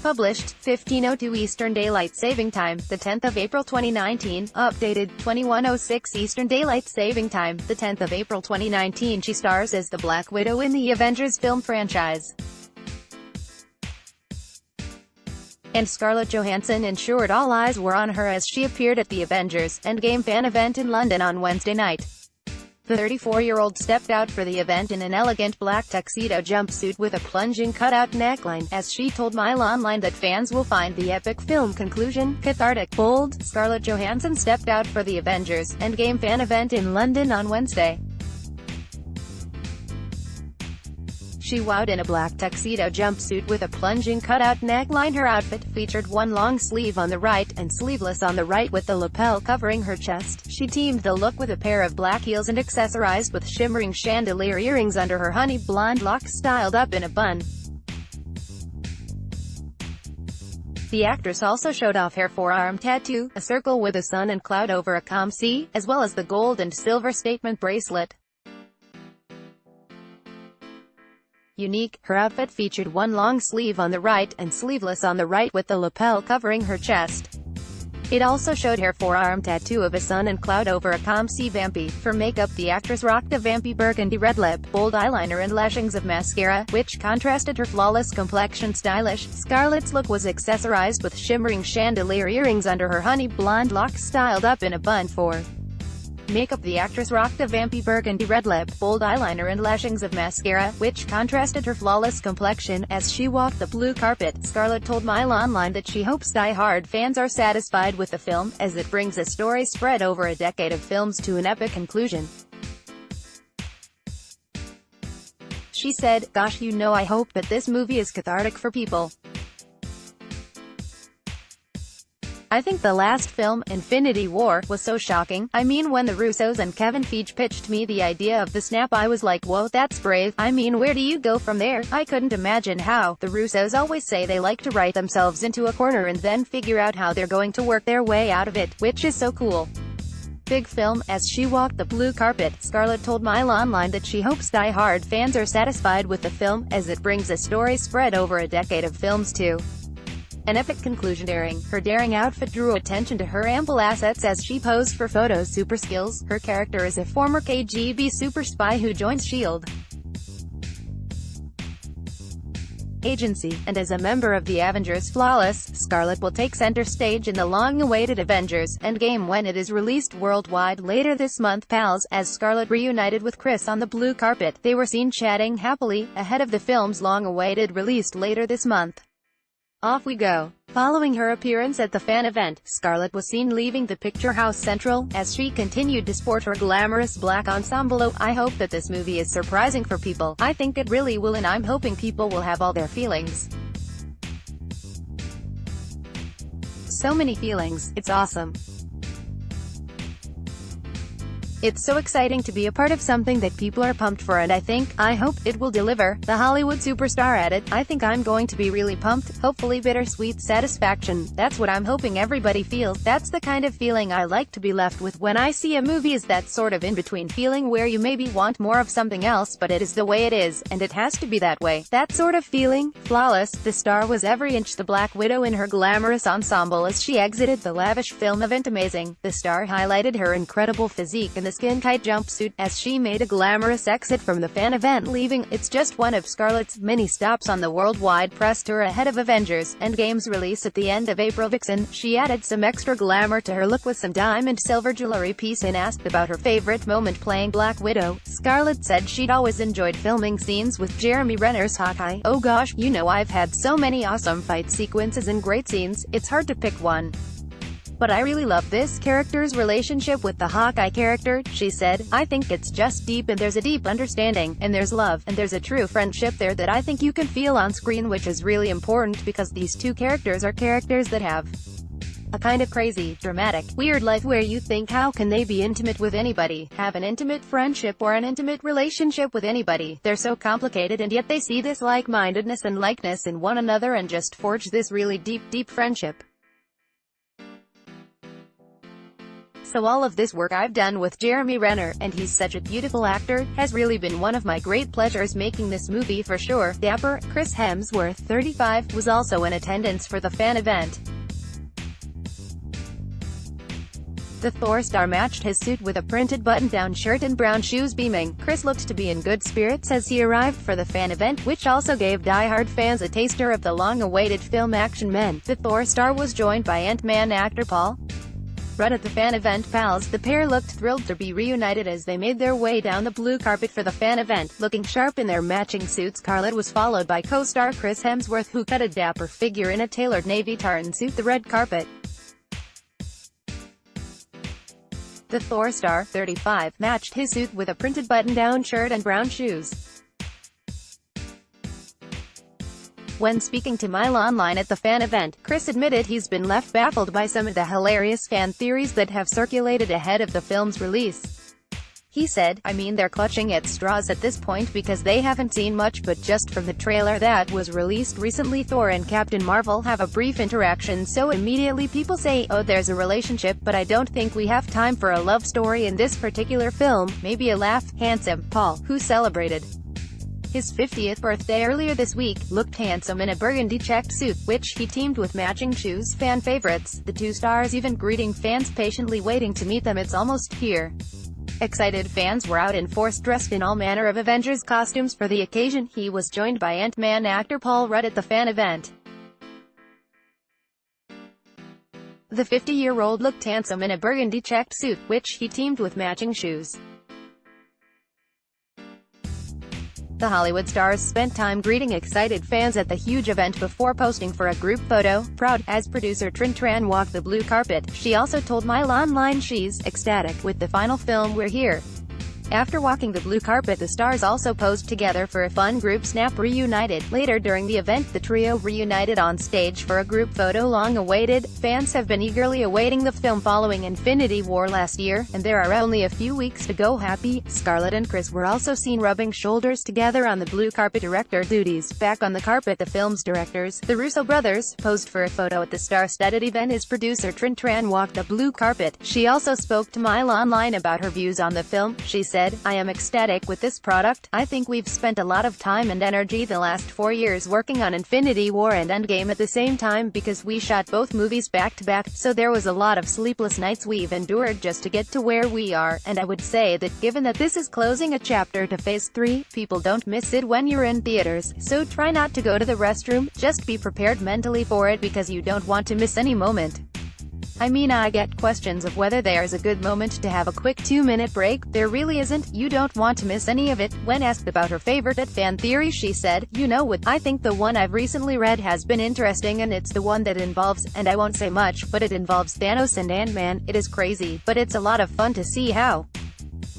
Published, 15:02 Eastern Daylight Saving Time, the 10th of April 2019. Updated, 21:06 Eastern Daylight Saving Time, the 10th of April 2019. She stars as the Black Widow in the Avengers film franchise. And Scarlett Johansson ensured all eyes were on her as she appeared at the Avengers Endgame fan event in London on Wednesday night. The 34-year-old stepped out for the event in an elegant black tuxedo jumpsuit with a plunging cutout neckline, as she told MailOnline that fans will find the epic film conclusion cathartic. Bold, Scarlett Johansson stepped out for the Avengers Endgame fan event in London on Wednesday. She wowed in a black tuxedo jumpsuit with a plunging cutout neckline. Her outfit featured one long sleeve on the right, and sleeveless on the right with the lapel covering her chest. She teamed the look with a pair of black heels and accessorized with shimmering chandelier earrings under her honey blonde locks styled up in a bun. The actress also showed off her forearm tattoo, a circle with a sun and cloud over a calm sea, as well as the gold and silver statement bracelet. Unique, her outfit featured one long sleeve on the right, and sleeveless on the right with the lapel covering her chest. It also showed her forearm tattoo of a sun and cloud over a calm sea. Vampy. For makeup, the actress rocked a vampy burgundy red lip, bold eyeliner and lashings of mascara, which contrasted her flawless complexion. Stylish, Scarlett's look was accessorized with shimmering chandelier earrings under her honey blonde locks styled up in a bun. For makeup, the actress rocked a vampy burgundy red lip, bold eyeliner and lashings of mascara, which contrasted her flawless complexion. As she walked the blue carpet, Scarlett told MailOnline that she hopes die-hard fans are satisfied with the film, as it brings a story spread over a decade of films to an epic conclusion. She said, "Gosh, I hope that this movie is cathartic for people. I think the last film, Infinity War, was so shocking. I mean, when the Russos and Kevin Feige pitched me the idea of the snap, I was like, whoa, that's brave. I mean, where do you go from there? I couldn't imagine how. The Russos always say they like to write themselves into a corner and then figure out how they're going to work their way out of it, which is so cool." Big film. As she walked the blue carpet, Scarlett told MailOnline that she hopes die-hard fans are satisfied with the film, as it brings a story spread over a decade of films to an epic conclusion. Her daring outfit drew attention to her ample assets as she posed for photos. Super skills. Her character is a former KGB super spy who joins S.H.I.E.L.D. agency, and as a member of the Avengers. Flawless, Scarlett will take center stage in the long-awaited Avengers Endgame when it is released worldwide later this month. Pals. As Scarlett reunited with Chris on the blue carpet, they were seen chatting happily, ahead of the film's long-awaited release later this month. Off we go. Following her appearance at the fan event, Scarlett was seen leaving the Picture House Central, as she continued to sport her glamorous black ensemble. "Oh, I hope that this movie is surprising for people. I think it really will, and I'm hoping people will have all their feelings. So many feelings. It's awesome. It's so exciting to be a part of something that people are pumped for, and I hope it will deliver," the Hollywood superstar added. "I think I'm going to be really pumped, hopefully bittersweet satisfaction. That's what I'm hoping everybody feels. That's the kind of feeling I like to be left with when I see a movie, is that sort of in-between feeling where you maybe want more of something else, but it is the way it is, and it has to be that way. That sort of feeling." Flawless, the star was every inch the Black Widow in her glamorous ensemble as she exited the lavish film event. Amazing. The star highlighted her incredible physique in the skin-tight jumpsuit, as she made a glamorous exit from the fan event, leaving. It's just one of Scarlett's many stops on the worldwide press tour ahead of Avengers Endgame's release at the end of April. Vixen. She added some extra glamour to her look with some diamond silver jewelry piece, and asked about her favorite moment playing Black Widow. Scarlett said she'd always enjoyed filming scenes with Jeremy Renner's Hawkeye. "Oh gosh, I've had so many awesome fight sequences and great scenes, it's hard to pick one. But I really love this character's relationship with the Hawkeye character," she said. "I think it's just deep, and there's a deep understanding, and there's love, and there's a true friendship there that I think you can feel on screen, which is really important because these two characters are characters that have a kind of crazy, dramatic, weird life where you think, how can they be intimate with anybody, have an intimate friendship or an intimate relationship with anybody? They're so complicated, and yet they see this like-mindedness and likeness in one another and just forge this really deep, deep friendship." So all of this work I've done with Jeremy Renner, and he's such a beautiful actor, has really been one of my great pleasures making this movie for sure. Dapper Chris Hemsworth, 35, was also in attendance for the fan event. The Thor star matched his suit with a printed button-down shirt and brown shoes. Beaming, Chris looked to be in good spirits as he arrived for the fan event, which also gave die-hard fans a taster of the long-awaited film Action Men. The Thor star was joined by Ant-Man actor Paul Rudd at the fan event. Pals, the pair looked thrilled to be reunited as they made their way down the blue carpet for the fan event, looking sharp in their matching suits. Scarlett was followed by co-star Chris Hemsworth, who cut a dapper figure in a tailored navy tartan suit. The red carpet. The Thor star, 35, matched his suit with a printed button-down shirt and brown shoes. When speaking to MailOnline at the fan event, Chris admitted he's been left baffled by some of the hilarious fan theories that have circulated ahead of the film's release. He said, "I mean, they're clutching at straws at this point because they haven't seen much, but just from the trailer that was released recently, Thor and Captain Marvel have a brief interaction, so immediately people say, oh, there's a relationship, but I don't think we have time for a love story in this particular film." Maybe a laugh. Handsome Paul, who celebrated his 50th birthday earlier this week, looked handsome in a burgundy checked suit, which he teamed with matching shoes. Fan favorites, the two stars even greeting fans patiently waiting to meet them. "It's almost here." Excited fans were out in force dressed in all manner of Avengers costumes for the occasion. He was joined by Ant-Man actor Paul Rudd at the fan event. The 50-year-old looked handsome in a burgundy checked suit, which he teamed with matching shoes. The Hollywood stars spent time greeting excited fans at the huge event before posting for a group photo. Proud, as producer Trin Tran walked the blue carpet, she also told MailOnline she's ecstatic with the final film. "We're here." After walking the blue carpet, the stars also posed together for a fun group snap. Reunited. Later during the event, the trio reunited on stage for a group photo. Long awaited. Fans have been eagerly awaiting the film following Infinity War last year, and there are only a few weeks to go. Happy. Scarlett and Chris were also seen rubbing shoulders together on the blue carpet. Director duties. Back on the carpet, the film's directors, the Russo brothers, posed for a photo at the star-studded event as producer Trin Tran walked the blue carpet. She also spoke to MailOnline about her views on the film. She said, "I am ecstatic with this product. I think we've spent a lot of time and energy the last 4 years working on Infinity War and Endgame at the same time because we shot both movies back to back, so there was a lot of sleepless nights we've endured just to get to where we are, and I would say that given that this is closing a chapter to Phase 3, people don't miss it when you're in theaters, so try not to go to the restroom, just be prepared mentally for it because you don't want to miss any moment. I mean, I get questions of whether there's a good moment to have a quick 2-minute break. There really isn't. You don't want to miss any of it." When asked about her favorite fan theory, she said, "You know what, I think the one I've recently read has been interesting, and it's the one that involves, and I won't say much, but it involves Thanos and Ant-Man. It is crazy, but it's a lot of fun to see how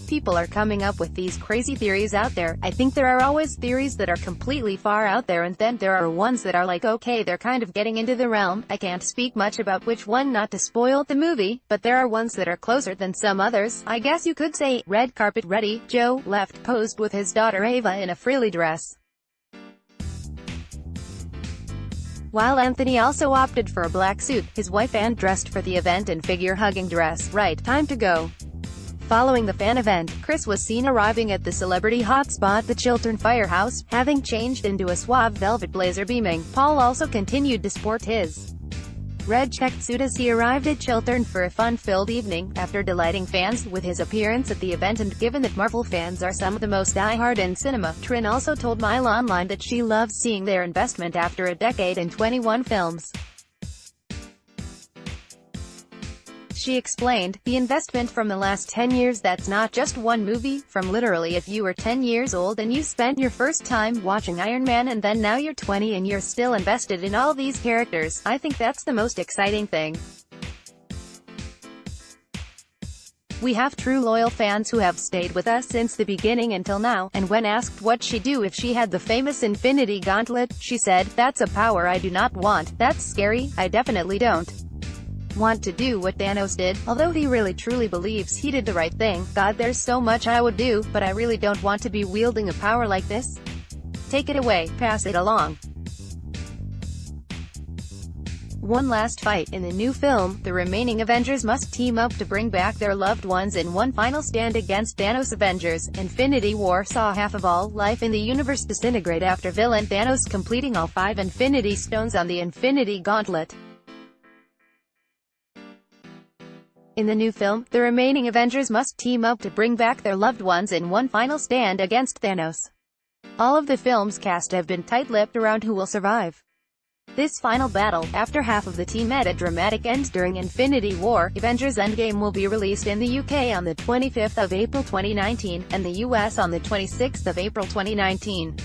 people are coming up with these crazy theories out there. I think there are always theories that are completely far out there, and then there are ones that are like, okay, they're kind of getting into the realm. I can't speak much about which one not to spoil the movie, but there are ones that are closer than some others. I guess you could say." Red carpet ready. Joe left posed with his daughter Ava in a frilly dress, while Anthony also opted for a black suit. His wife Anne dressed for the event in figure-hugging dress. Right, time to go. Following the fan event, Chris was seen arriving at the celebrity hotspot, the Chiltern Firehouse, having changed into a suave velvet blazer. Beaming, Paul also continued to sport his red checked suit as he arrived at Chiltern for a fun-filled evening. After delighting fans with his appearance at the event, and given that Marvel fans are some of the most die-hard in cinema, Trin also told MailOnline that she loves seeing their investment after a decade and 21 films. She explained, "The investment from the last 10 years, that's not just one movie, from literally if you were 10 years old and you spent your first time watching Iron Man and then now you're 20 and you're still invested in all these characters. I think that's the most exciting thing. We have true loyal fans who have stayed with us since the beginning until now." And when asked what she'd do if she had the famous Infinity Gauntlet, she said, "That's a power I do not want. That's scary. I definitely don't want to do what Thanos did, although he really truly believes he did the right thing. God, there's so much I would do, but I really don't want to be wielding a power like this. Take it away, pass it along." One last fight. In the new film, the remaining Avengers must team up to bring back their loved ones in one final stand against Thanos. Avengers: Infinity War saw half of all life in the universe disintegrate after villain Thanos completing all 5 Infinity Stones on the Infinity Gauntlet. In the new film, the remaining Avengers must team up to bring back their loved ones in one final stand against Thanos. All of the film's cast have been tight-lipped around who will survive this final battle. After half of the team met a dramatic end during Infinity War, Avengers Endgame will be released in the UK on the 25th of April 2019, and the US on the 26th of April 2019.